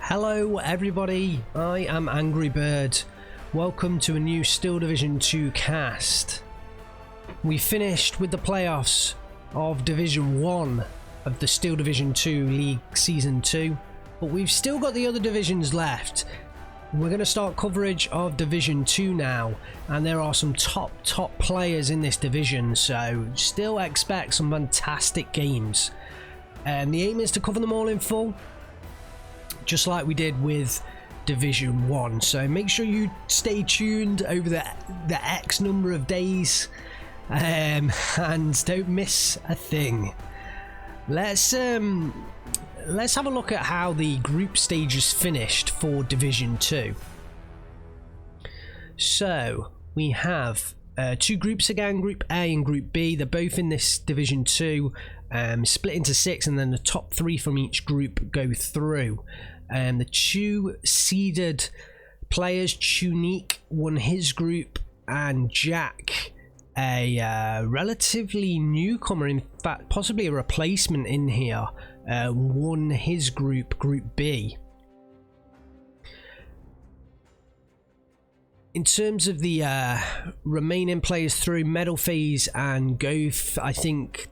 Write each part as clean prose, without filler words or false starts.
Hello everybody, I am Angry Bird. Welcome to a new Steel Division 2 cast. We finished with the playoffs of Division 1 of the Steel Division 2 League Season 2, but we've still got the other divisions left. We're going to start coverage of Division 2 now, and there are some top players in this division, so still expect some fantastic games. And the aim is to cover them all in full, just like we did with Division 1. So make sure you stay tuned over the X number of days and don't miss a thing. Let's have a look at how the group stages finished for Division 2. So we have two groups again, Group A and Group B. They're both in this Division 2, split into 6, and then the top 3 from each group go through. The two seeded players, Tunique won his group, and Jack, a relatively newcomer, in fact possibly a replacement in here, won his group, Group B. In terms of the remaining players through, Medal Phase and G0af, I think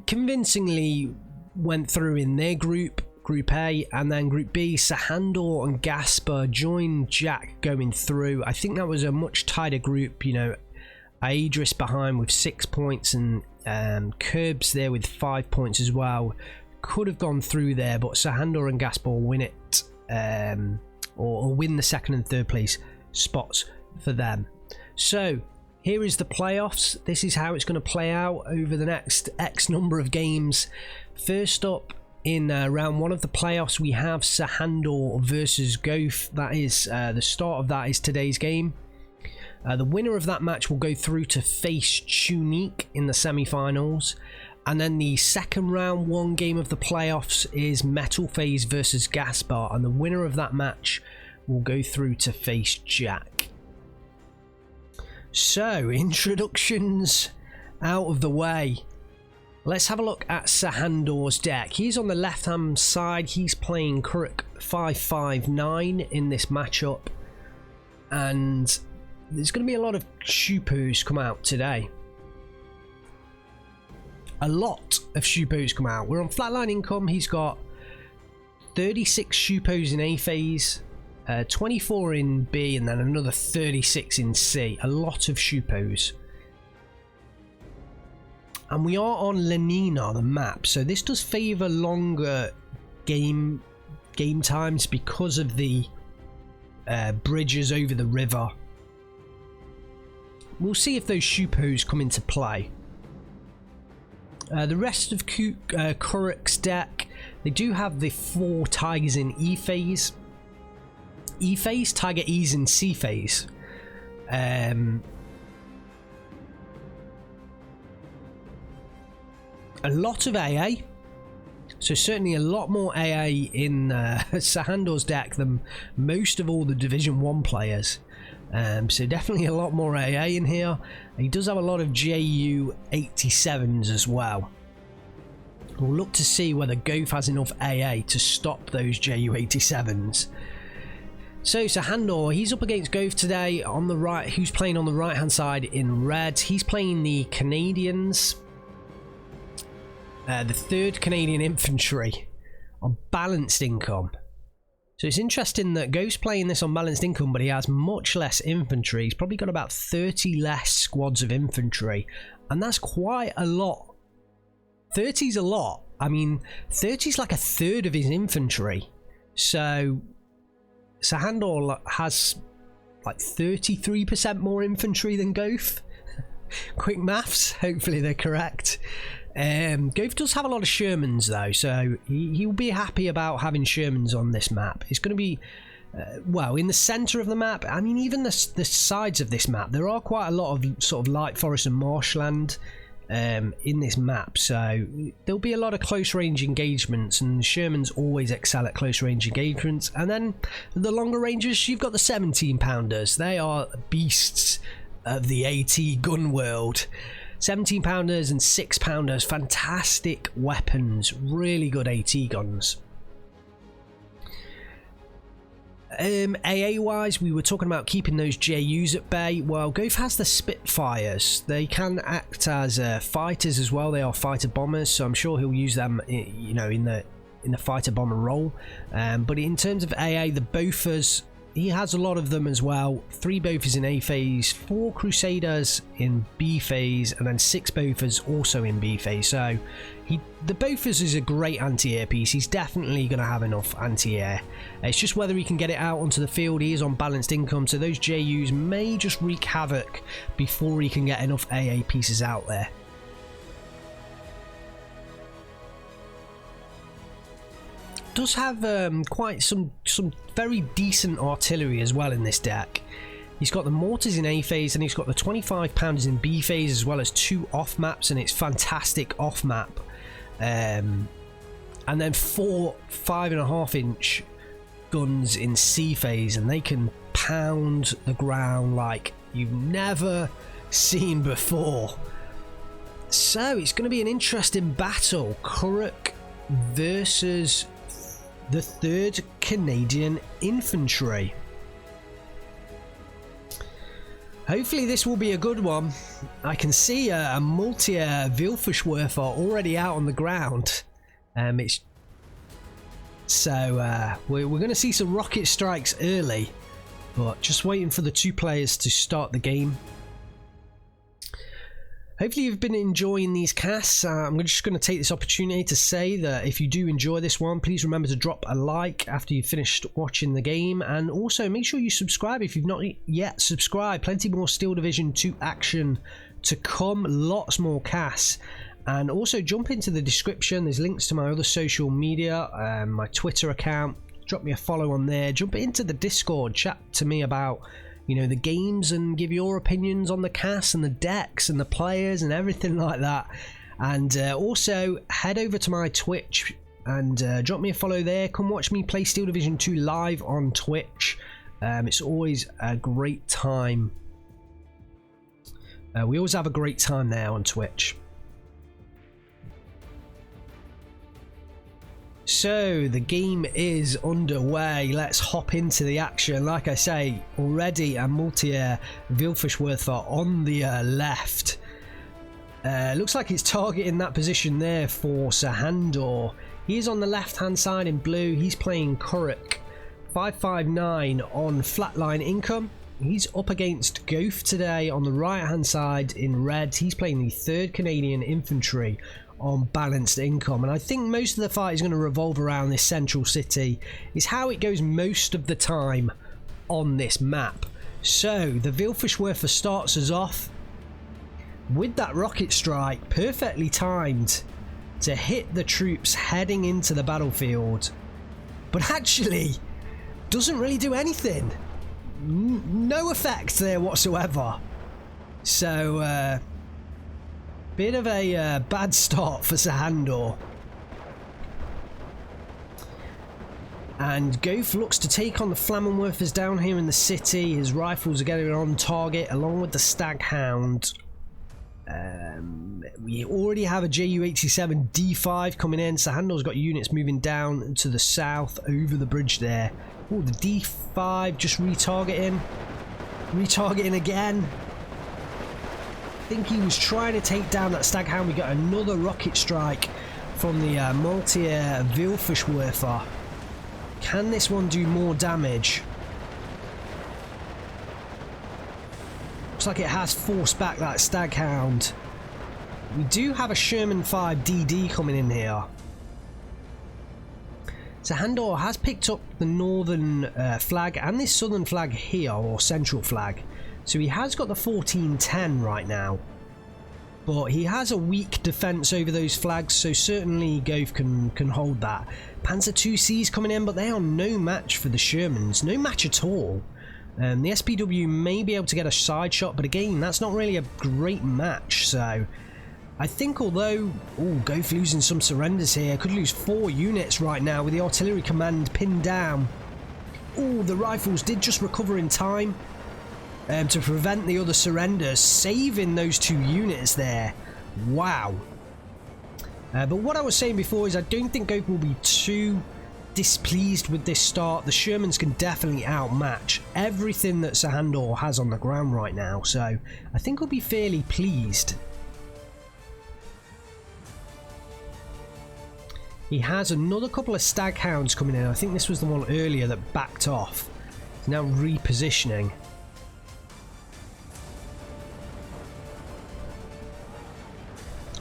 convincingly went through in their group, Group A, and then Group B, Sehandur and Gasper joined Jack going through. I think that was a much tighter group, you know, Idris behind with 6 points, and Curbs there with 5 points as well. Could have gone through there, but Sehandur and Gasper win it, or win the second and third place spots for them. So here is the playoffs. This is how it's going to play out over the next X number of games. First up, in round 1 of the playoffs, we have Sehandur versus G0af. That is the start of that is today's game. The winner of that match will go through to face Tunique in the semi-finals, and then the second round 1 game of the playoffs is Metal Phase versus Gaspar, and the winner of that match will go through to face Jack. So, introductions out of the way. Let's have a look at Sehandur's deck. He's on the left hand side. He's playing Kuruk 559 in this matchup, and there's going to be a lot of Shupos come out today. A lot of Shupos come out. We're on flatline income. He's got 36 Shupos in A phase, 24 in B, and then another 36 in C. A lot of Shupos. And we are on Lenina, the map, so this does favour longer game times because of the bridges over the river. We'll see if those Shupos come into play. The rest of Kuruk's deck, they do have the 4 Tigers in E phase. E phase, Tiger E's in C phase. A lot of AA, so certainly a lot more AA in Sehandur's deck than most of all the Division 1 players. So definitely a lot more AA in here. He does have a lot of JU87s as well. We'll look to see whether G0af has enough AA to stop those JU87s. So Sehandur, he's up against G0af today on the right, who's playing on the right hand side in red. He's playing the Canadians, the 3rd Canadian Infantry on balanced income. So it's interesting that G0af's playing this on balanced income, but he has much less infantry. He's probably got about 30 less squads of infantry, and that's quite a lot. 30's a lot. I mean, 30's like a third of his infantry. So Sehandur has like 33% more infantry than G0af. Quick maths, hopefully they're correct. G0af does have a lot of Shermans though, so he'll be happy about having Shermans on this map. It's going to be, well, in the centre of the map. I mean, even the sides of this map, there are quite a lot of sort of light forest and marshland in this map, so there'll be a lot of close range engagements, and Shermans always excel at close range engagements. And then the longer ranges, you've got the 17 pounders. They are beasts of the AT gun world. 17 pounders and 6 pounders, fantastic weapons, really good AT guns. AA wise, we were talking about keeping those JUs at bay. Well, Goaf has the Spitfires. They can act as fighters as well. They are fighter bombers, so I'm sure he'll use them, you know, in the fighter bomber role. But in terms of AA, the Bofors, he has a lot of them as well. 3 Bofors in A phase, 4 Crusaders in B phase, and then 6 Bofors also in B phase. So the Bofors is a great anti-air piece. He's definitely going to have enough anti-air. It's just whether he can get it out onto the field. He is on balanced income, so those JUs may just wreak havoc before he can get enough AA pieces out there. Does have quite some very decent artillery as well in this deck. He's got the mortars in A phase, and he's got the 25 pounders in B phase, as well as 2 off maps, and it's fantastic off map. And then 4 5.5 inch guns in C phase, and they can pound the ground like you've never seen before. So it's going to be an interesting battle. Kuruk versus the 3rd Canadian Infantry. Hopefully this will be a good one. I can see a multi-air Vilferschwerfer already out on the ground. We're going to see some rocket strikes early, but just waiting for the 2 players to start the game. Hopefully you've been enjoying these casts. I'm just going to take this opportunity to say that if you do enjoy this one, please remember to drop a like after you've finished watching the game, and also make sure you subscribe if you've not yet subscribed. Plenty more Steel Division 2 action to come, lots more casts, and also jump into the description. There's links to my other social media, my Twitter account. Drop me a follow on there. Jump into the Discord, chat to me about, you know, the games, and give your opinions on the cast and the decks and the players and everything like that. And also head over to my Twitch and drop me a follow there. Come watch me play Steel Division 2 live on Twitch. It's always a great time. We always have a great time there on Twitch. So the game is underway. Let's hop into the action. Like I say, already a multi-air Vilferschwerfer on the left. Looks like it's targeting that position there for Sehandur. He is on the left hand side in blue. He's playing Kuruk. 559 on flatline income. He's up against Goaf today on the right hand side in red. He's playing the 3rd Canadian Infantry on balanced income, and I think most of the fight is going to revolve around this central city. Is how it goes most of the time on this map. So the Vilferschwerfer starts us off with that rocket strike, perfectly timed to hit the troops heading into the battlefield, but actually doesn't really do anything. No effect there whatsoever. So bit of a bad start for Sehandur. And Goaf looks to take on the Flammenwerfers down here in the city. His rifles are getting on target along with the Staghound. We already have a Ju-87 D5 coming in. Sehandur's got units moving down to the south over the bridge there. Oh, the D5 just retargeting. Retargeting again. I think he was trying to take down that Staghound. We got another rocket strike from the multi-air Vilferschwerfer. Can this one do more damage? Looks like it has forced back that Staghound. We do have a Sherman 5 DD coming in here. Sehandur has picked up the northern flag and this southern flag here, or central flag. So he has got the 1410 right now, but he has a weak defense over those flags, so certainly Goaf can hold that. Panzer 2Cs coming in, but they are no match for the Shermans, no match at all. The SPW may be able to get a side shot, but again, that's not really a great match. So I think although Goaf losing some surrenders here, could lose 4 units right now with the artillery command pinned down. The rifles did just recover in time to prevent the other surrenders, saving those 2 units there. Wow. But what I was saying before is I don't think Goaf will be too displeased with this start. The Shermans can definitely outmatch everything that Sehandur has on the ground right now, so I think he'll be fairly pleased. He has another couple of staghounds coming in. I think this was the one earlier that backed off. He's now repositioning.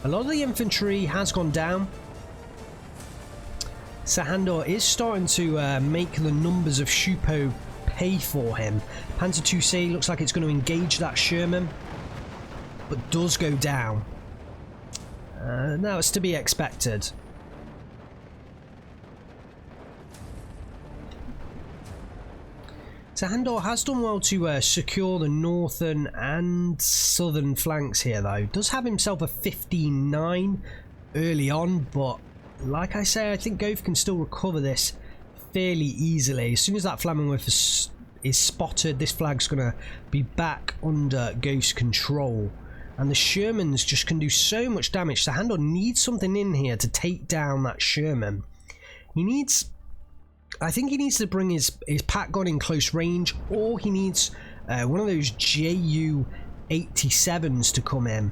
A lot of the infantry has gone down. Sehandur is starting to make the numbers of Shupo pay for him. Panzer 2C looks like it's going to engage that Sherman, but does go down. Now it's to be expected. Sehandur has done well to secure the northern and southern flanks here though. Does have himself a 15-9 early on, but like I say, I think Goaf can still recover this fairly easily. As soon as that Flammenwerfer is spotted, this flag's going to be back under Goaf's control. And the Shermans just can do so much damage. Sehandur needs something in here to take down that Sherman. I think he needs to bring his pack gun in close range, or he needs one of those Ju-87s to come in.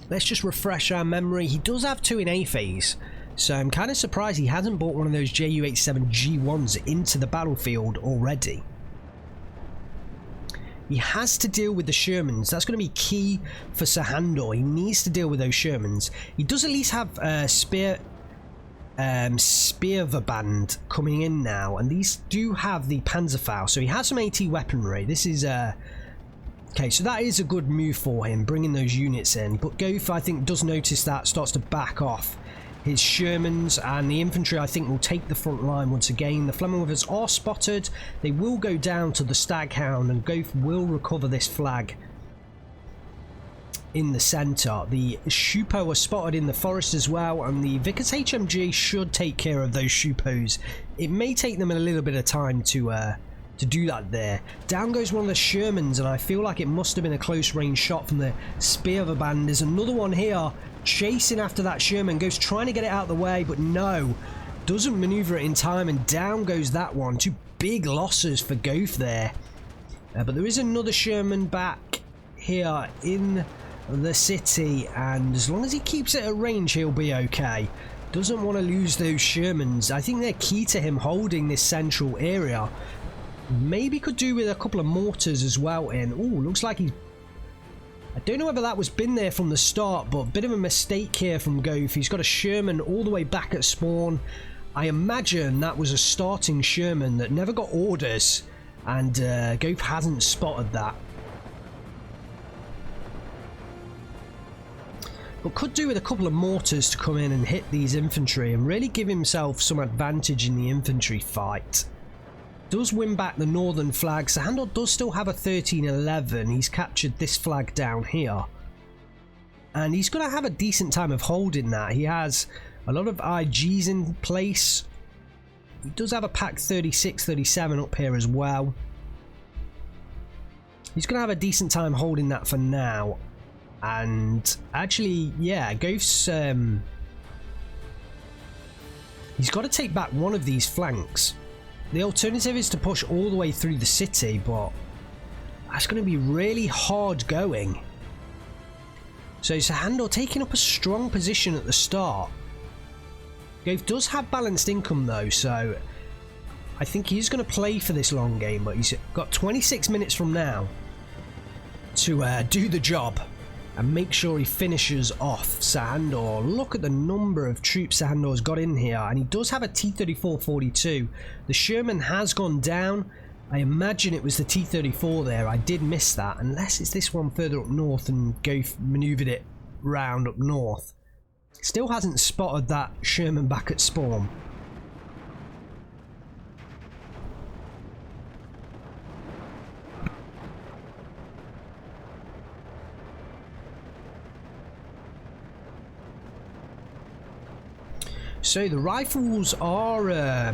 Let's just refresh our memory. He does have 2 in A phase, so I'm kind of surprised he hasn't brought one of those Ju-87 G1s into the battlefield already. He has to deal with the Shermans. That's going to be key for Sehandur. He needs to deal with those Shermans. He does at least have Speerverband coming in now, and these do have the Panzerfaust, so he has some AT weaponry. This is okay, so that is a good move for him, bringing those units in. But Goaf, I think, does notice that, starts to back off his Shermans, and the infantry, I think, will take the front line once again. The Flammenwerfers are spotted. They will go down to the Staghound, and Goaf will recover this flag in the centre. The Shupo are spotted in the forest as well, and the Vickers HMG should take care of those Shupos. It may take them a little bit of time to do that there. Down goes one of the Shermans, and I feel like it must have been a close range shot from the Speerverband. There's another one here chasing after that Sherman. Goes trying to get it out of the way, but no, doesn't maneuver it in time, and down goes that one. 2 big losses for Goaf there. But there is another Sherman back here in the city, and as long as he keeps it at range, he'll be okay. Doesn't want to lose those Shermans. I think they're key to him holding this central area. Maybe could do with a couple of mortars as well in. Oh, looks like he's... I don't know whether that was been there from the start, but a bit of a mistake here from Goaf. He's got a Sherman all the way back at spawn. I imagine that was a starting Sherman that never got orders, and Goaf hasn't spotted that. But could do with a couple of mortars to come in and hit these infantry and really give himself some advantage in the infantry fight. Does win back the northern flag. Sehandur does still have a 13-11. He's captured this flag down here, and he's going to have a decent time of holding that. He has a lot of IGs in place. He does have a pack 36, 37 up here as well. He's going to have a decent time holding that for now. And actually, yeah, Goaf's he's got to take back one of these flanks. The alternative is to push all the way through the city, but that's going to be really hard going. So Sehandur taking up a strong position at the start. Goaf does have balanced income though, so I think he's going to play for this long game, but he's got 26 minutes from now to do the job and make sure he finishes off Sehandur. Look at the number of troops Sehandur's got in here, and he does have a T-34-42. The Sherman has gone down. I imagine it was the T-34 there. I did miss that, unless it's this one further up north and Goaf manoeuvred it round up north. Still hasn't spotted that Sherman back at spawn. So the rifles are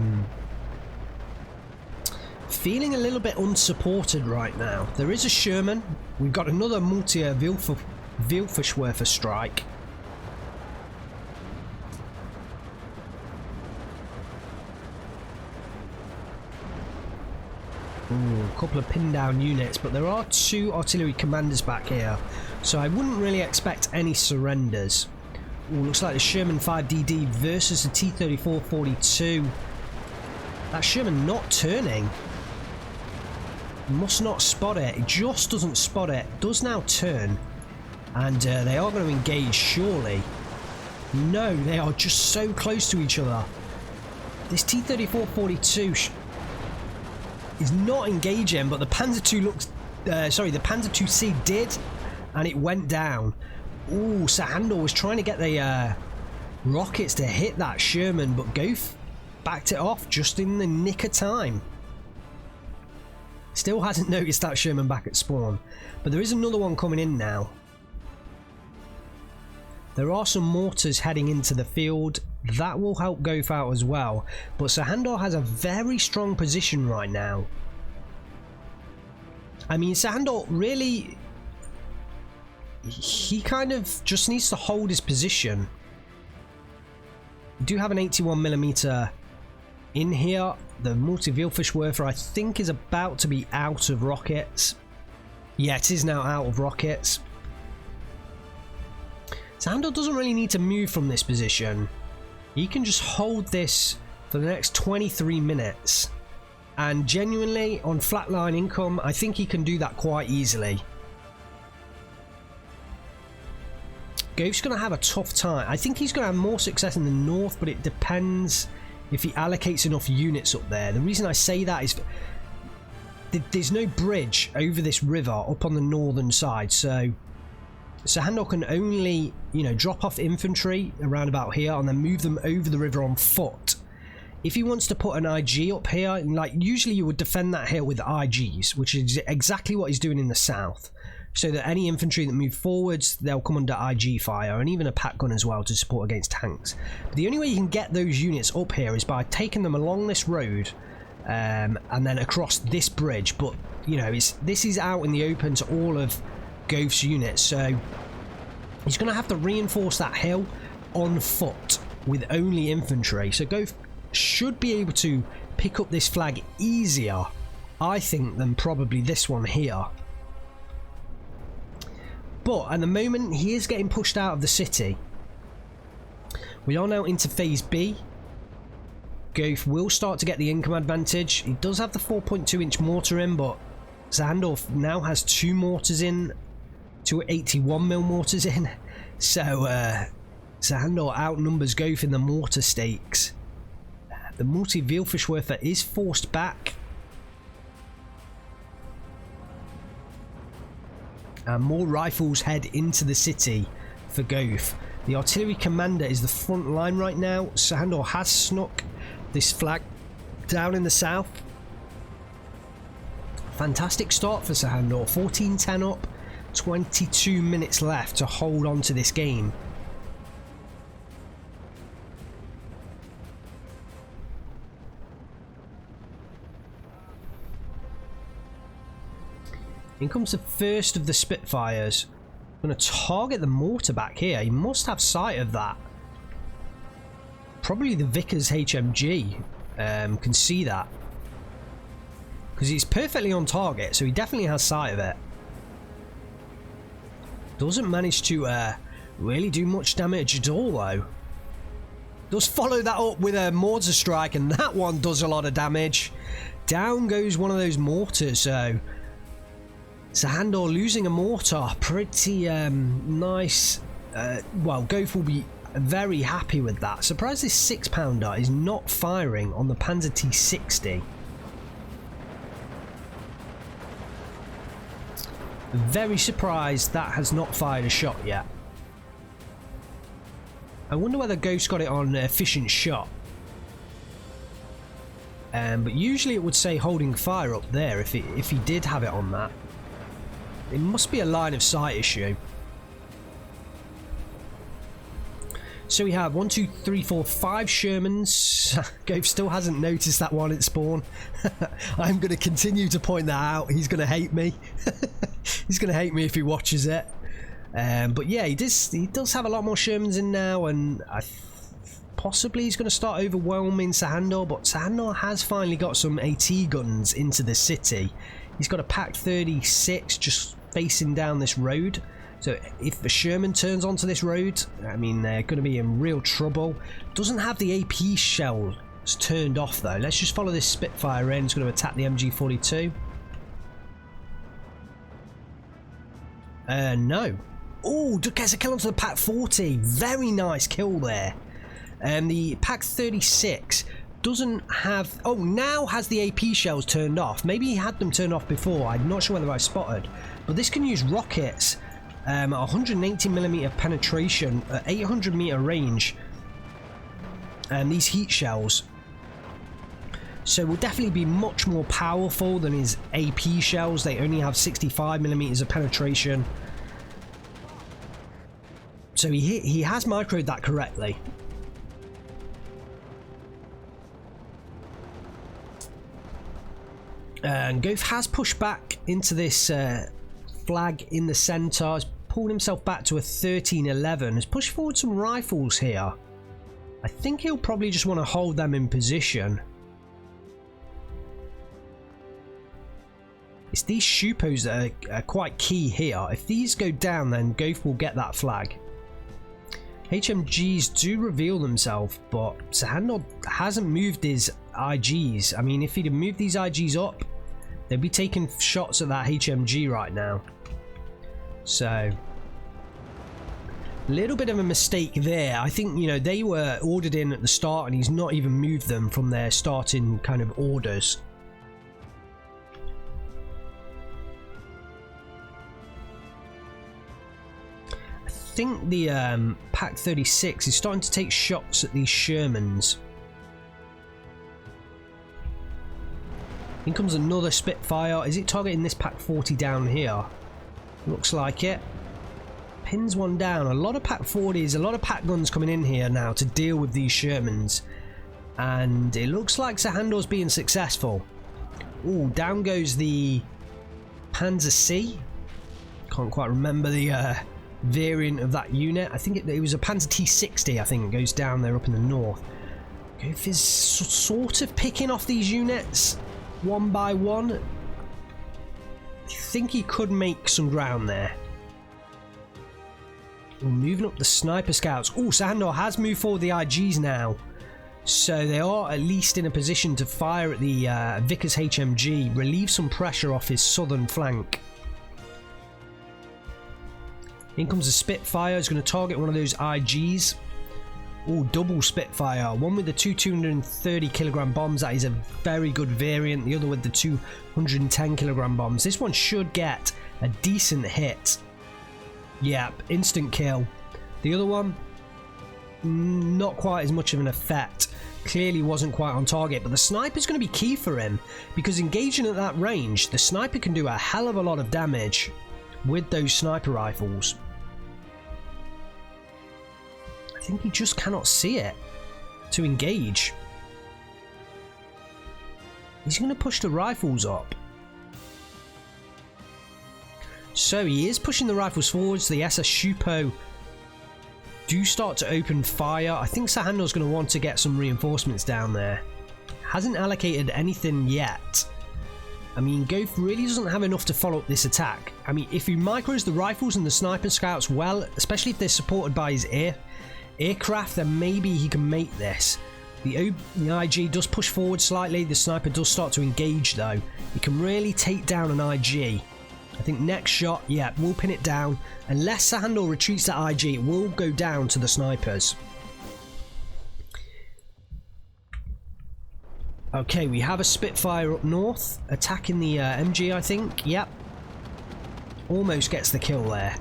feeling a little bit unsupported right now. There is a Sherman. We've got another Multi-Wilferschwerfer strike. Ooh, a couple of pinned down units, but there are 2 artillery commanders back here, so I wouldn't really expect any surrenders. Ooh, looks like the Sherman 5DD versus the T-34-42. That Sherman not turning. Must not spot it. It just doesn't spot it. Does now turn. And they are going to engage, surely. No, they are just so close to each other. This T-34-42 is not engaging, but the Panzer II looks... sorry, the Panzer II-C did, and it went down. Ooh, Sehandur was trying to get the rockets to hit that Sherman, but Goaf backed it off just in the nick of time. Still hasn't noticed that Sherman back at spawn, but there is another one coming in now. There are some mortars heading into the field. That will help Goaf out as well, but Sehandur has a very strong position right now. I mean, Sehandur really... he kind of just needs to hold his position. We do have an 81mm in here. The multi-Vielfischwerfer I think is about to be out of rockets. Yeah, it is now out of rockets. Sehandur doesn't really need to move from this position. He can just hold this for the next 23 minutes. And genuinely, on flatline income, I think he can do that quite easily. Goaf's going to have a tough time. I think he's going to have more success in the north, but it depends if he allocates enough units up there. The reason I say that is there's no bridge over this river up on the northern side, so Sehandur can only, you know, drop off infantry around about here and then move them over the river on foot. If he wants to put an IG up here, like usually you would defend that hill with IGs, which is exactly what he's doing in the south, so that any infantry that move forwards, they'll come under IG fire, and even a pack gun as well to support against tanks. But the only way you can get those units up here is by taking them along this road and then across this bridge. But you know, this is out in the open to all of Goaf's units, so he's going to have to reinforce that hill on foot with only infantry. So Goaf should be able to pick up this flag easier, I think, than probably this one here. But at the moment, he is getting pushed out of the city. We are now into phase B. Goaf will start to get the income advantage. He does have the 4.2-inch mortar in, but Sehandur now has 2 mortars in, 2 81mm mortars in. So Sehandur outnumbers Goaf in the mortar stakes. The multi-Vielfischwerfer is forced back. And more rifles head into the city for Goaf. The artillery commander is the front line right now. Sehandur has snuck this flag down in the south. Fantastic start for Sehandur. 14-10 up, 22 minutes left to hold on to this game. In comes the first of the Spitfires. Going to target the mortar back here. He must have sight of that. Probably the Vickers HMG can see that, because he's perfectly on target, so he definitely has sight of it. Doesn't manage to really do much damage at all though. Does follow that up with a mortar strike, and that one does a lot of damage. Down goes one of those mortars, so Sehandur losing a mortar, pretty nice. Well, Goaf will be very happy with that. Surprised this 6-pounder is not firing on the Panzer T60. Very surprised that has not fired a shot yet. I wonder whether Goaf's got it on efficient shot. But usually it would say holding fire up there if he did have it on that. It must be a line of sight issue. So we have 1, 2, 3, 4, 5 Shermans. Goaf still hasn't noticed that one at spawn. I'm going to continue to point that out. He's going to hate me. He's going to hate me if he watches it. But yeah, he does have a lot more Shermans in now, and possibly he's going to start overwhelming Sehandur, but Sehandur has finally got some AT guns into the city. He's got a Pack 36 just facing down this road. So if the Sherman turns onto this road, I mean, they're going to be in real trouble. Doesn't have the AP shells turned off though. Let's just follow this Spitfire in. It's going to attack the MG42. No. Oh, gets a kill onto the Pack 40. Very nice kill there. And the Pack 36 doesn't have... Oh, now has the AP shells turned off. Maybe he had them turned off before. I'm not sure whether I spotted. But this can use rockets. 180mm penetration at 800m range. And these heat shells. So will definitely be much more powerful than his AP shells. They only have 65mm of penetration. So he has microed that correctly. And Goaf has pushed back into this flag in the centre. Has pulled himself back to a 13-11. Has pushed forward some rifles here. I think he'll probably just want to hold them in position. It's these Shupos that are quite key here. If these go down, then Goaf will get that flag. HMGs do reveal themselves, but Sehandur hasn't moved his IGs. I mean, if he'd have moved these IGs up, they'd be taking shots at that HMG right now. So, a little bit of a mistake there. I think, you know, they were ordered in at the start and he's not even moved them from their starting kind of orders. I think the Pack 36 is starting to take shots at these Shermans. In comes another Spitfire. Is it targeting this Pack 40 down here? Looks like it. Pins one down. A lot of Pack 40s, a lot of Pack guns coming in here now to deal with these Shermans. And it looks like Sehandur's being successful. Ooh, down goes the Panzer C. Can't quite remember the variant of that unit. I think it was a Panzer T60, I think, goes down there up in the north. Goaf is sort of picking off these units one by one. I think he could make some ground there. We're moving up the sniper scouts. Oh, Sehandur has moved forward the IGs now. So they are at least in a position to fire at the Vickers HMG, relieve some pressure off his southern flank. In comes the Spitfire. It's going to target one of those IGs. Oh, double Spitfire. One with the two 230kg bombs. That is a very good variant. The other with the 210kg bombs. This one should get a decent hit. Yep, instant kill. The other one, not quite as much of an effect. Clearly wasn't quite on target, but the sniper's going to be key for him, because engaging at that range, the sniper can do a hell of a lot of damage with those sniper rifles. I think he just cannot see it to engage. He's going to push the rifles up. So he is pushing the rifles forwards. The SS Shupo do start to open fire. I think Sehandur's going to want to get some reinforcements down there. Hasn't allocated anything yet. I mean, Goaf really doesn't have enough to follow up this attack. I mean, if he micros the rifles and the sniper scouts well, especially if they're supported by his aircraft, then maybe he can make this. The IG does push forward slightly. The sniper does start to engage though. He can really take down an IG. I think next shot, yeah, we'll pin it down. Unless Sehandur retreats that IG, it will go down to the snipers. Okay, we have a Spitfire up north, attacking the MG, I think. Yep. Almost gets the kill there.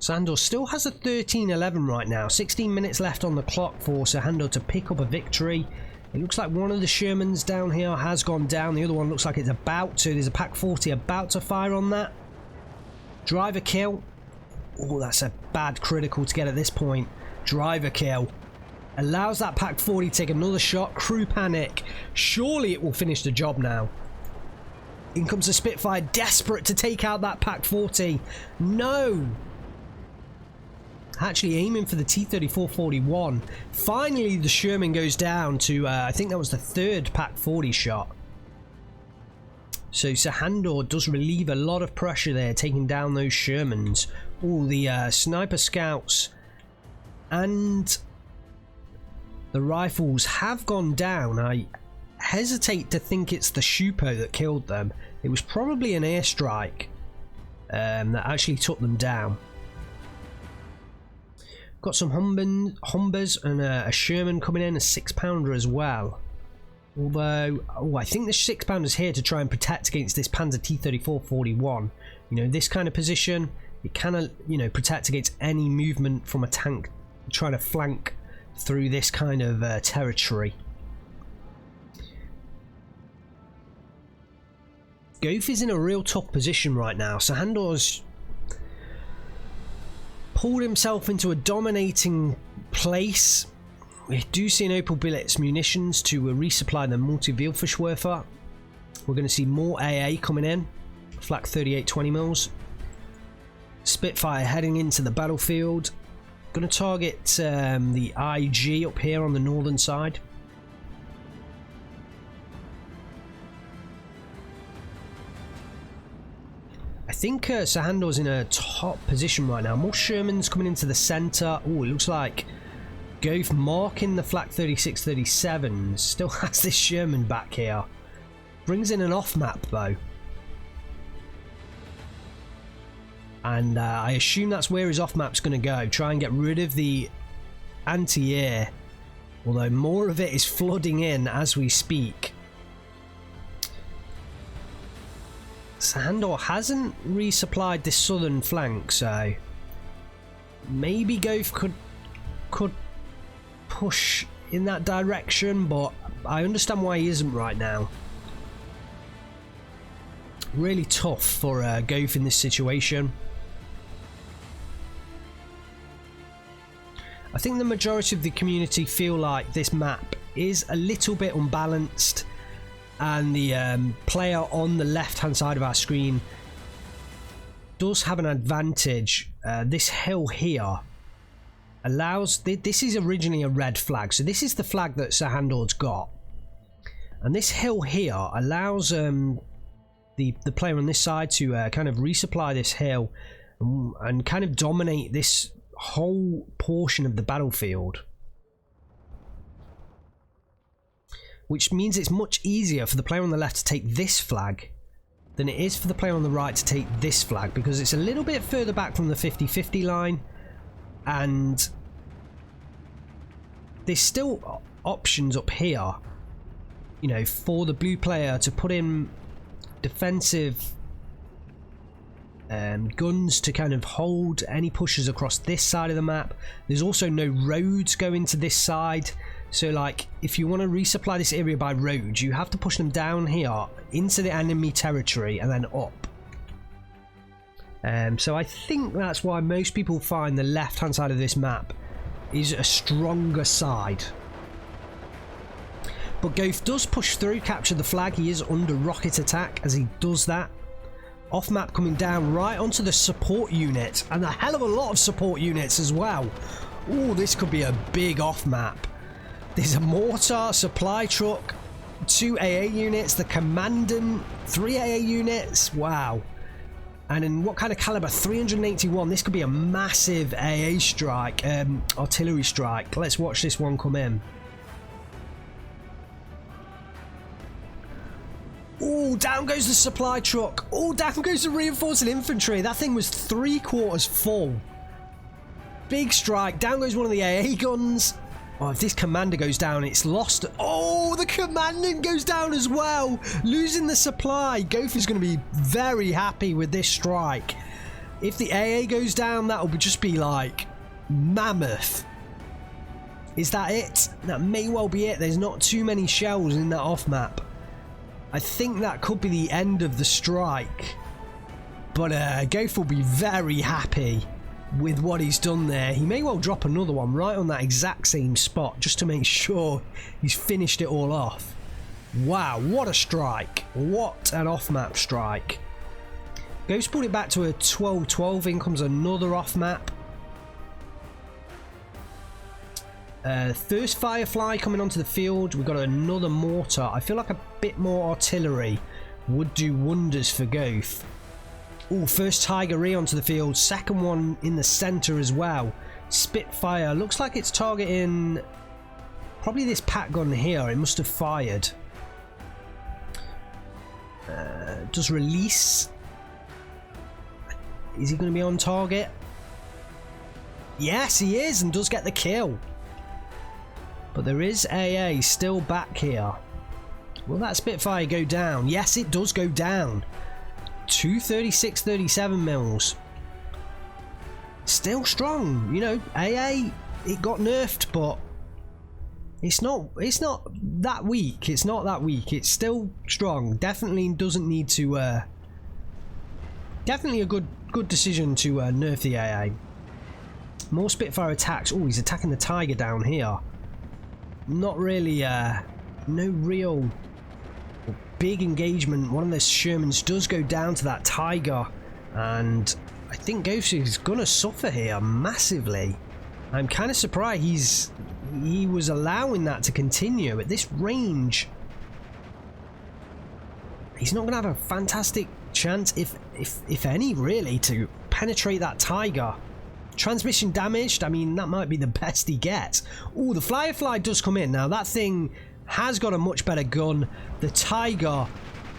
Sehandur still has a 13-11 right now. 16 minutes left on the clock for Sehandur to pick up a victory. It looks like one of the Shermans down here has gone down. The other one looks like it's about to. There's a Pack 40 about to fire on that. Driver kill. Oh, that's a bad critical to get at this point. Driver kill. Allows that Pack 40 to take another shot. Crew panic. Surely it will finish the job now. In comes the Spitfire, desperate to take out that Pack 40. No! actually aiming for the T-34-41. Finally, the Sherman goes down to, I think that was the third Pak 40 shot. So Sehandur does relieve a lot of pressure there, taking down those Shermans. All the sniper scouts and the rifles have gone down. I hesitate to think it's the Shupo that killed them. It was probably an airstrike that actually took them down. Got some Humbers and a Sherman coming in, a 6-pounder as well. Although, I think the 6-pounder's here to try and protect against this Panzer T-34-41. You know, this kind of position, it can, you know, protect against any movement from a tank trying to flank through this kind of territory. G0af is in a real tough position right now. Sehandur's pulled himself into a dominating place. We do see an Opel Billets munitions to resupply the multi-Vielverschwerfer. We're going to see more AA coming in. Flak 38 20mm. Spitfire heading into the battlefield. Going to target the IG up here on the northern side. I think Sehandur's in a top position right now. More Shermans coming into the centre. Oh, it looks like G0af marking the Flak 36-37s. Still has this Sherman back here. Brings in an off-map though. And I assume that's where his off-map's going to go. Try and get rid of the anti-air. Although more of it is flooding in as we speak. Sehandur hasn't resupplied this southern flank, so maybe G0af could push in that direction, but I understand why he isn't right now. Really tough for G0af in this situation. I think the majority of the community feel like this map is a little bit unbalanced, and the player on the left hand side of our screen does have an advantage. This hill here allows, this is originally a red flag, so this is the flag that Sehandur's got, and this hill here allows the player on this side to kind of resupply this hill and kind of dominate this whole portion of the battlefield, which means it's much easier for the player on the left to take this flag than it is for the player on the right to take this flag, because it's a little bit further back from the 50-50 line, and there's still options up here, you know, for the blue player to put in defensive guns to kind of hold any pushes across this side of the map. There's also no roads going to this side, so like if you want to resupply this area by roads, you have to push them down here into the enemy territory and then up. So I think that's why most people find the left hand side of this map is a stronger side. But G0af does push through, capture the flag. He is under rocket attack as he does that. Off map coming down right onto the support unit, and a hell of a lot of support units as well. Oh, this could be a big off map. There's a mortar, supply truck, 2 AA units, the commandant, 3 AA units. Wow. And in what kind of caliber? 381. This could be a massive AA strike, artillery strike. Let's watch this one come in. Oh, down goes the supply truck. Oh, down goes the reinforcing infantry. That thing was 3/4 full. Big strike. Down goes one of the AA guns. Oh, if this commander goes down, it's lost. Oh, the commandant goes down as well. Losing the supply. G0af is going to be very happy with this strike. If the AA goes down, that will just be like mammoth. Is that it? That may well be it. There's not too many shells in that off map. I think that could be the end of the strike, but G0af will be very happy with what he's done there. He may well drop another one right on that exact same spot just to make sure he's finished it all off. Wow, what a strike. What an off-map strike. G0af's pulled it back to a 12-12. In comes another off-map. First Firefly coming onto the field. We've got another mortar. I feel like a bit more artillery would do wonders for Goaf. Oh, first Tiger E onto the field. Second one in the center as well. Spitfire. Looks like it's targeting probably this pack gun here. It must have fired. Does release. Is he going to be on target? Yes, he is, and does get the kill. But there is AA still back here. Will that Spitfire go down? Yes, it does go down. 236, 37 mils. Still strong, you know. AA, it got nerfed, but it's not that weak. It's not that weak. It's still strong. Definitely doesn't need to. Definitely a good decision to nerf the AA. More Spitfire attacks. Oh, he's attacking the Tiger down here. Not really. No real big engagement. One of the Shermans does go down to that Tiger, and I think Ghost is gonna suffer here massively. I'm kind of surprised he was allowing that to continue at this range. He's not gonna have a fantastic chance, if any, really, to penetrate that Tiger. Transmission damaged. I mean, that might be the best he gets. Oh, the Firefly does come in. Now that thing has got a much better gun. The Tiger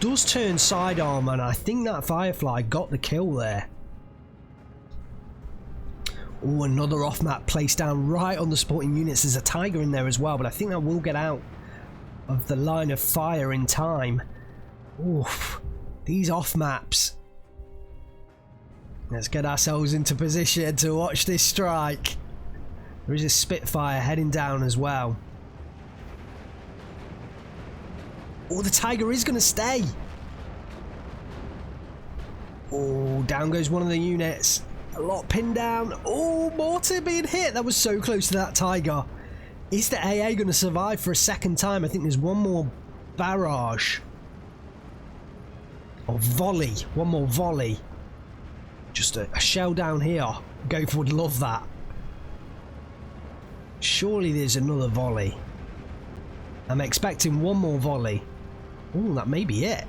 does turn sidearm, and I think that Firefly got the kill there. Oh, another off-map placed down right on the supporting units. There's a Tiger in there as well, but I think that will get out of the line of fire in time. Oof, these off-maps. Let's get ourselves into position to watch this strike. There is a Spitfire heading down as well. Oh, the Tiger is going to stay. Oh, down goes one of the units. A lot pinned down. Oh, mortar being hit. That was so close to that Tiger. Is the AA going to survive for a second time? I think there's one more barrage. Or volley. One more volley. Just a shell down here. Goaf would love that. Surely there's another volley. I'm expecting one more volley. Oh, that may be it.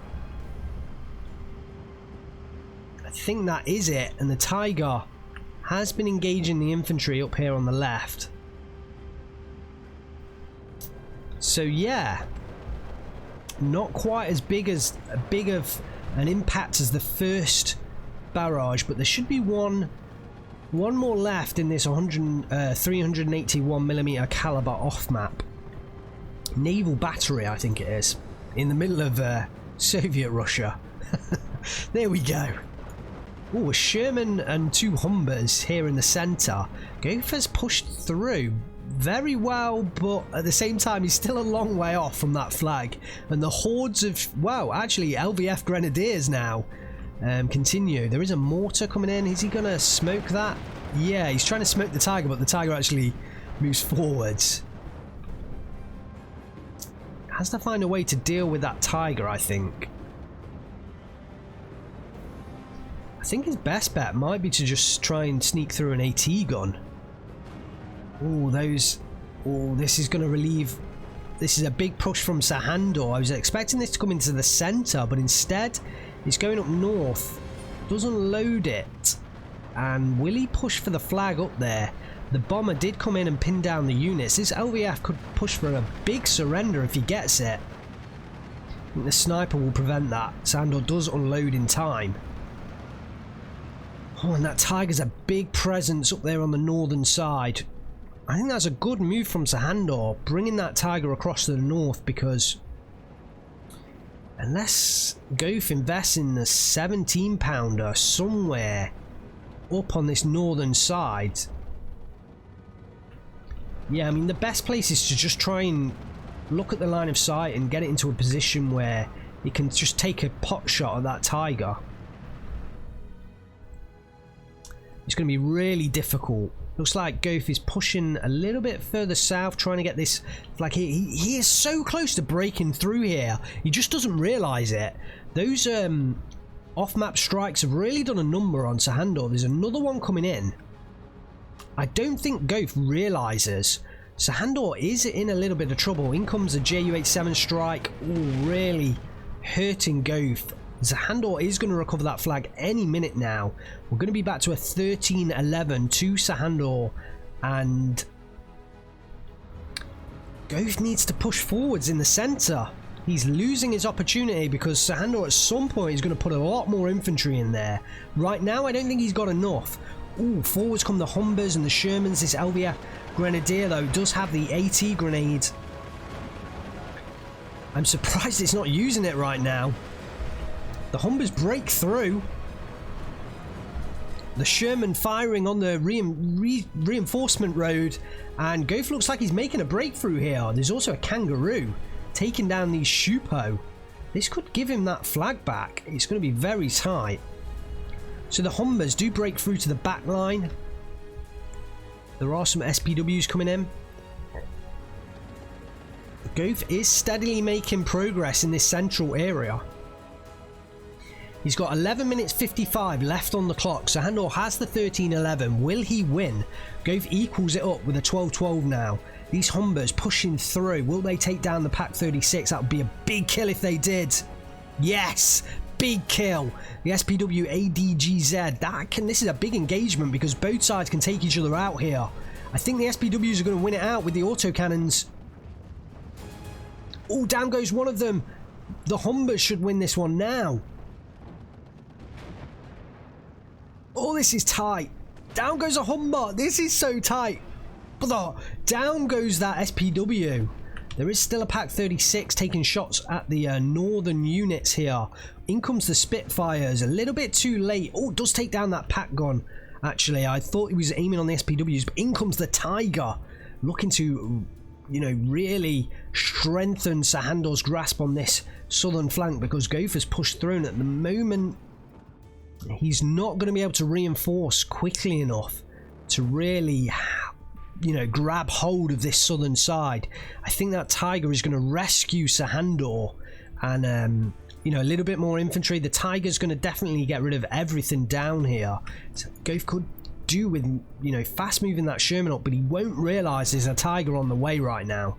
I think that is it. And the Tiger has been engaging the infantry up here on the left. So yeah, not quite as big of an impact as the first barrage, but there should be one more left in this 381mm caliber off map. Naval battery, I think it is, in the middle of Soviet Russia. There we go. Oh, a Sherman and two Humbers here in the center. Goaf has pushed through very well, but at the same time he's still a long way off from that flag, and the hordes of, wow, actually LVF Grenadiers now continue. There is a mortar coming in. Is he gonna smoke that? Yeah, he's trying to smoke the Tiger, but the Tiger actually moves forwards. Has to find a way to deal with that Tiger, I think. I think his best bet might be to just try and sneak through an AT gun. Oh, those. Oh, this is going to relieve. This is a big push from Sehandur. I was expecting this to come into the center, but instead it's going up north. Doesn't load it. And will he push for the flag up there? The bomber did come in and pin down the units. This LVF could push for a big surrender if he gets it. I think the sniper will prevent that. Sehandur does unload in time. Oh, and that Tiger's a big presence up there on the northern side. I think that's a good move from Sehandur, bringing that Tiger across to the north, because unless Goaf invests in the 17-pounder somewhere up on this northern side. Yeah, I mean, the best place is to just try and look at the line of sight and get it into a position where he can just take a pot shot at that Tiger. It's going to be really difficult. Looks like Goaf is pushing a little bit further south, trying to get this flag here. He is so close to breaking through here. He just doesn't realise it. Those off-map strikes have really done a number on Sehandur. There's another one coming in. I don't think Goaf realises Sehandur is in a little bit of trouble. In comes a Ju-87 strike. Ooh, really hurting Goaf. Sehandur is going to recover that flag any minute now. We're going to be back to a 13-11 to Sehandur, and Goaf needs to push forwards in the centre. He's losing his opportunity because Sehandur at some point is going to put a lot more infantry in there. Right now, I don't think he's got enough. Ooh, forwards come the Humbers and the Shermans. This LVF Grenadier, though, does have the AT grenade. I'm surprised it's not using it right now. The Humbers break through. The Sherman firing on the reinforcement road, and Goaf looks like he's making a breakthrough here. There's also a Kangaroo taking down these Shupo. This could give him that flag back. It's going to be very tight. So the Humbers do break through to the back line. There are some SPWs coming in. Goaf is steadily making progress in this central area. He's got 11 minutes 55 left on the clock. Sehandur has the 13-11. Will he win? Goaf equals it up with a 12-12 now. These Humbers pushing through. Will they take down the Pack 36? That would be a big kill if they did. Yes, big kill. The SPW ADGZ. This is a big engagement because both sides can take each other out here. I think the SPWs are going to win it out with the autocannons. Oh, down goes one of them. The Humbers should win this one now. Oh, this is tight. Down goes a Humber. This is so tight. Down goes that SPW. There is still a Pack 36 taking shots at the northern units here. In comes the Spitfires. A little bit too late. Oh, it does take down that Pack gun. Actually, I thought he was aiming on the SPWs, but in comes the Tiger. Looking to, you know, really strengthen Sehandur's grasp on this southern flank because Goaf has pushed through, and at the moment he's not going to be able to reinforce quickly enough to really, you know, grab hold of this southern side. I think that Tiger is going to rescue Sehandur, and you know, a little bit more infantry. The Tiger's going to definitely get rid of everything down here. So Goaf could do with, you know, fast moving that Sherman up, but he won't realise there's a Tiger on the way right now.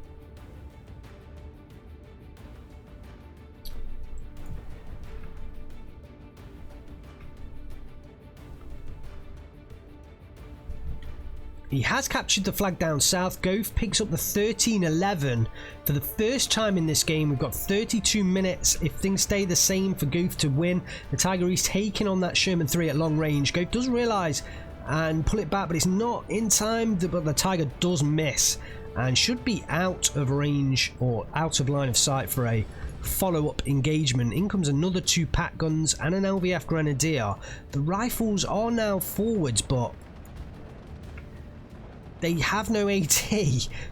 He has captured the flag down south. Goaf picks up the 13-11 for the first time in this game. We've got 32 minutes if things stay the same for Goaf to win. The Tiger is taking on that Sherman 3 at long range. Goaf does realise and pull it back, but it's not in time. But the Tiger does miss and should be out of range or out of line of sight for a follow-up engagement. In comes another 2 Pack guns and an LVF Grenadier. The rifles are now forwards, but they have no AT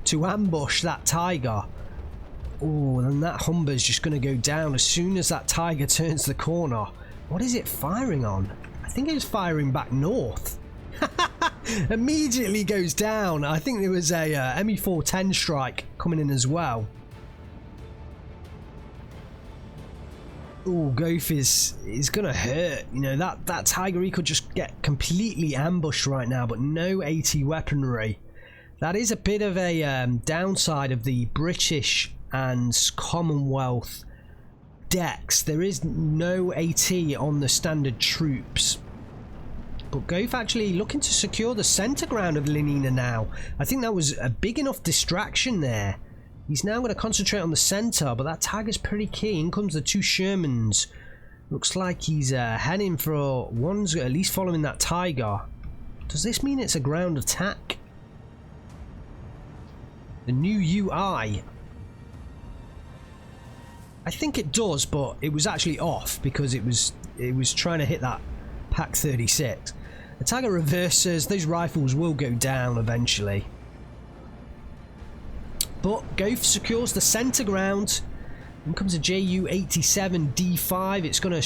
to ambush that Tiger. Oh, and that Humber's just going to go down as soon as that Tiger turns the corner. What is it firing on? I think it was firing back north. Immediately goes down. I think there was a ME410 strike coming in as well. Oh, Goaf is going to hurt. You know, that Tiger, he could just get completely ambushed right now, but no AT weaponry. That is a bit of a downside of the British and Commonwealth decks. There is no AT on the standard troops. But Goaf actually looking to secure the centre ground of Lenina now. I think that was a big enough distraction there. He's now going to concentrate on the centre, but that Tiger's pretty key. In comes the 2 Shermans. Looks like he's heading for one's at least following that Tiger. Does this mean it's a ground attack? The new UI. I think it does, but it was actually off because it was trying to hit that Pack 36. The Tiger reverses. Those rifles will go down eventually. But Goaf secures the centre ground. In comes a Ju-87 D5. It's going to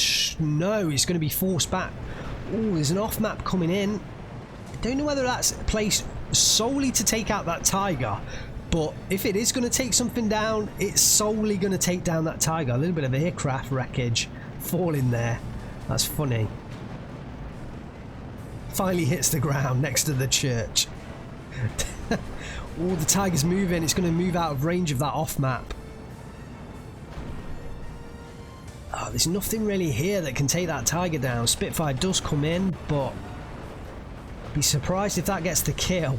it's going to be forced back. Oh, there's an off map coming in. I don't know whether that's placed solely to take out that Tiger, but if it is going to take something down, it's solely going to take down that Tiger. A little bit of aircraft wreckage falling there. That's funny. Finally hits the ground next to the church. Oh, the Tiger's moving. It's going to move out of range of that off map. Oh, there's nothing really here that can take that Tiger down. Spitfire does come in, but be surprised if that gets the kill.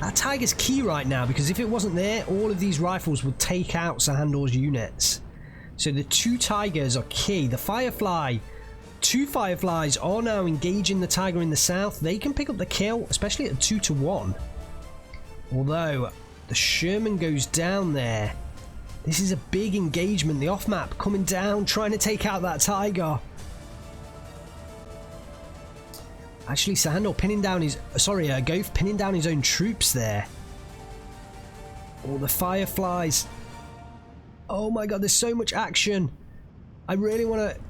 That Tiger's key right now, because if it wasn't there, all of these rifles would take out Sehandur's units. So the 2 Tigers are key. The Firefly, 2 Fireflies are now engaging the Tiger in the south. They can pick up the kill, especially at 2-1. Although the Sherman goes down there. This is a big engagement. The off map coming down, trying to take out that Tiger. Actually, Sehandur pinning down his... Sorry, Goaf pinning down his own troops there. All the Fireflies. Oh my god, there's so much action. I really want to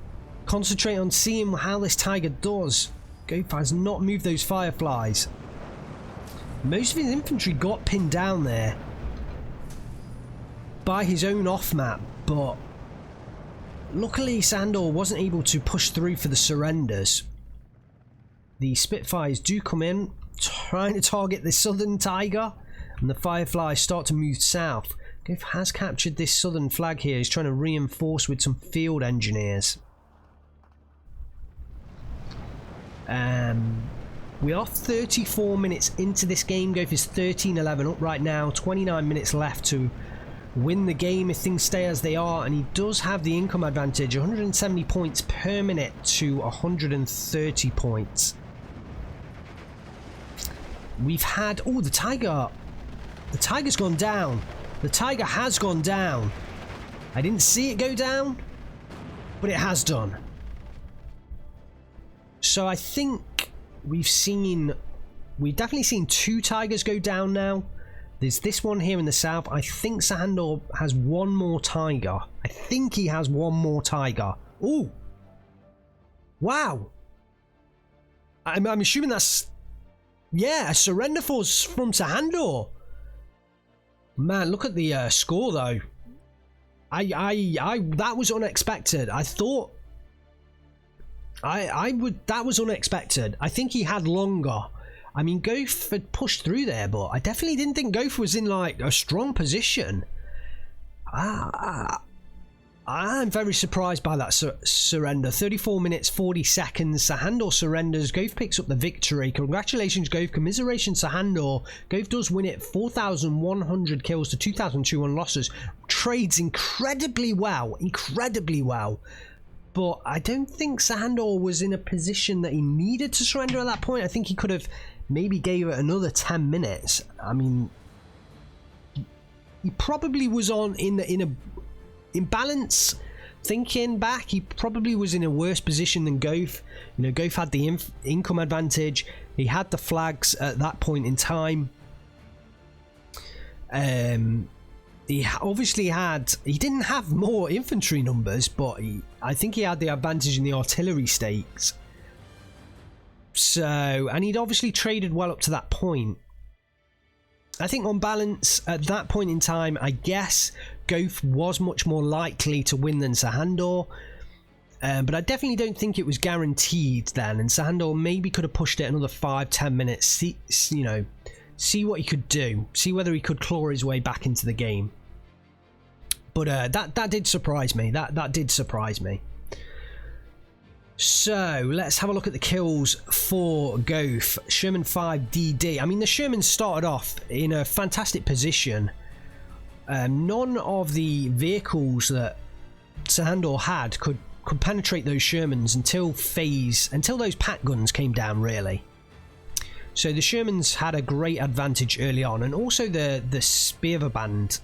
concentrate on seeing how this Tiger does. Goaf has not moved those Fireflies. Most of his infantry got pinned down there by his own off map, but luckily Sehandur wasn't able to push through for the surrenders. The Spitfires do come in, trying to target the southern Tiger, and the Fireflies start to move south. Goaf has captured this southern flag here. He's trying to reinforce with some field engineers. We are 34 minutes into this game. Goaf is 13-11 up right now. 29 minutes left to win the game if things stay as they are, and he does have the income advantage. 170 points per minute to 130 points. We've had... Oh, the Tiger. The Tiger's gone down. The Tiger has gone down. I didn't see it go down, but it has done. So I think we've definitely seen 2 Tigers go down now. There's this one here in the south. I think Sehandur has 1 more Tiger. I think he has 1 more Tiger. Oh, wow. I'm assuming that's... Yeah, a surrender force from Sehandur. Man, look at the score though. That was unexpected. I thought that was unexpected. I think he had longer. I mean, Goaf had pushed through there, but I definitely didn't think Goaf was in like a strong position. I'm very surprised by that surrender. 34 minutes 40 seconds. Sehandur surrenders. Goaf picks up the victory. Congratulations, Goaf. Commiserations, Sehandur. Goaf does win it. 4,100 kills to 2,200 losses. Trades incredibly well. Incredibly well. But I don't think Sehandur was in a position that he needed to surrender at that point. I think he could have maybe gave it another 10 minutes. I mean, he probably was in balance. Thinking back, he probably was in a worse position than Goaf. You know, Goaf had the income advantage. He had the flags at that point in time. He obviously he didn't have more infantry numbers, but I think he had the advantage in the artillery stakes. So, and he'd obviously traded well up to that point. I think on balance, at that point in time, I guess Goaf was much more likely to win than Sehandur. But I definitely don't think it was guaranteed then, and Sehandur maybe could have pushed it another 5-10 minutes, see what he could do, see whether he could claw his way back into the game. But that did surprise me. That did surprise me. So let's have a look at the kills for Goaf. Sherman 5 DD. I mean, the Sherman started off in a fantastic position. None of the vehicles that Sehandur had could penetrate those Shermans until those pack guns came down, really. So the Shermans had a great advantage early on, and also the Speerverband,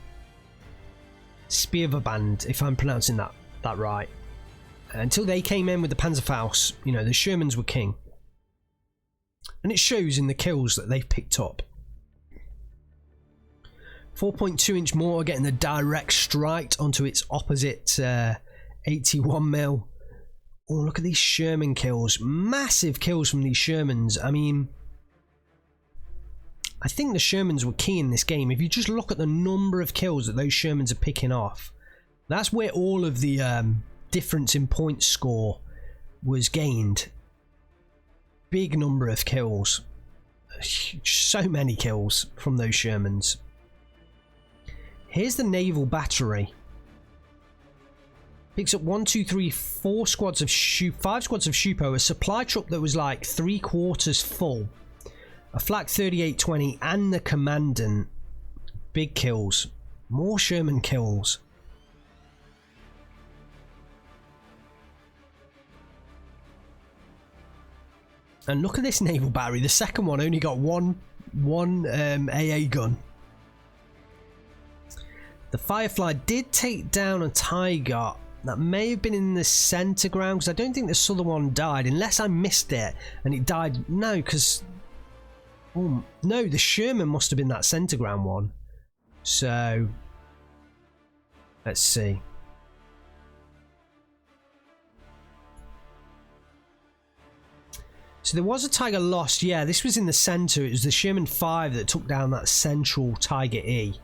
if I'm pronouncing that right. Until they came in with the Panzerfaust, you know, the Shermans were king. And it shows in the kills that they've picked up. 4.2-inch mortar getting the direct strike onto its opposite 81mm. Oh, look at these Sherman kills. Massive kills from these Shermans. I mean, I think the Shermans were key in this game. If you just look at the number of kills that those Shermans are picking off, that's where all of the difference in point score was gained. Big number of kills. So many kills from those Shermans. Here's the naval battery. Picks up 1, 2, 3, 4 squads of five squads of Shupo, a supply truck that was like 3/4 full, a flak 3820, and the commandant. Big kills. More Sherman kills. And look at this naval battery. The second one only got one AA gun. The Firefly did take down a Tiger. That may have been in the centre ground, because I don't think the southern one died, unless I missed it and it died. No, because... Oh, no, the Sherman must have been that centre ground one. So... Let's see. So there was a Tiger lost. Yeah, this was in the centre. It was the Sherman 5 that took down that central Tiger E.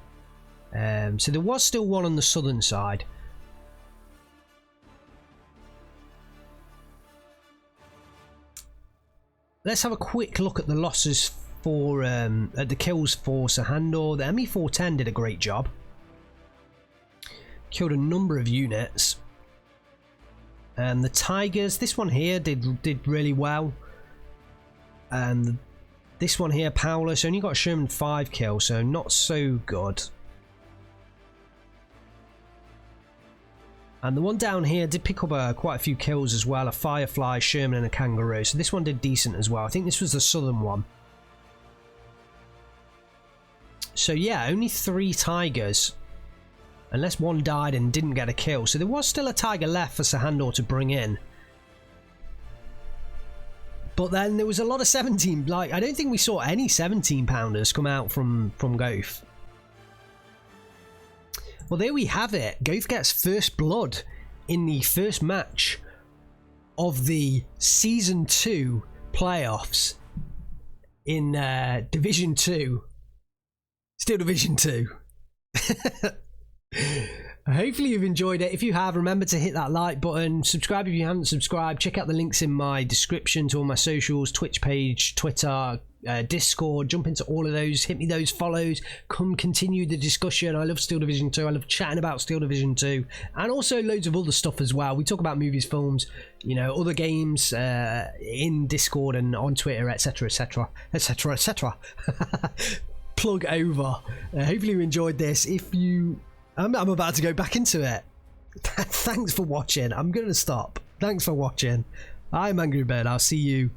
So there was still one on the southern side. Let's have a quick look at the losses for at the kills for Sehandur. The ME410 did a great job. Killed a number of units. And the Tigers, this one here did really well. And this one here, Paulus, only got a Sherman 5 kill, so not so good. And the one down here did pick up quite a few kills as well, a Firefly, Sherman and a Kangaroo. So this one did decent as well. I think this was the southern one. So yeah, only 3 Tigers. Unless one died and didn't get a kill. So there was still a Tiger left for Sehandur to bring in. But then there was a lot of 17, like, I don't think we saw any 17 pounders come out from Goaf. Well, there we have it. Goaf gets first blood in the first match of the Season 2 playoffs in Division 2. Still Division 2. Hopefully you've enjoyed it. If you have, remember to hit that like button, subscribe if you haven't subscribed, check out the links in my description to all my socials, Twitch page, Twitter, Discord. Jump into all of those, hit me those follows, come continue the discussion. I love Steel Division 2, I love chatting about Steel Division 2, and also loads of other stuff as well. We talk about movies, films, you know, other games in Discord and on Twitter, etc, etc, etc, etc. Plug over. Hopefully you enjoyed this. If you... I'm about to go back into it. Thanks for watching. I'm going to stop. Thanks for watching. I'm Angry Bird. I'll see you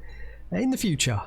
in the future.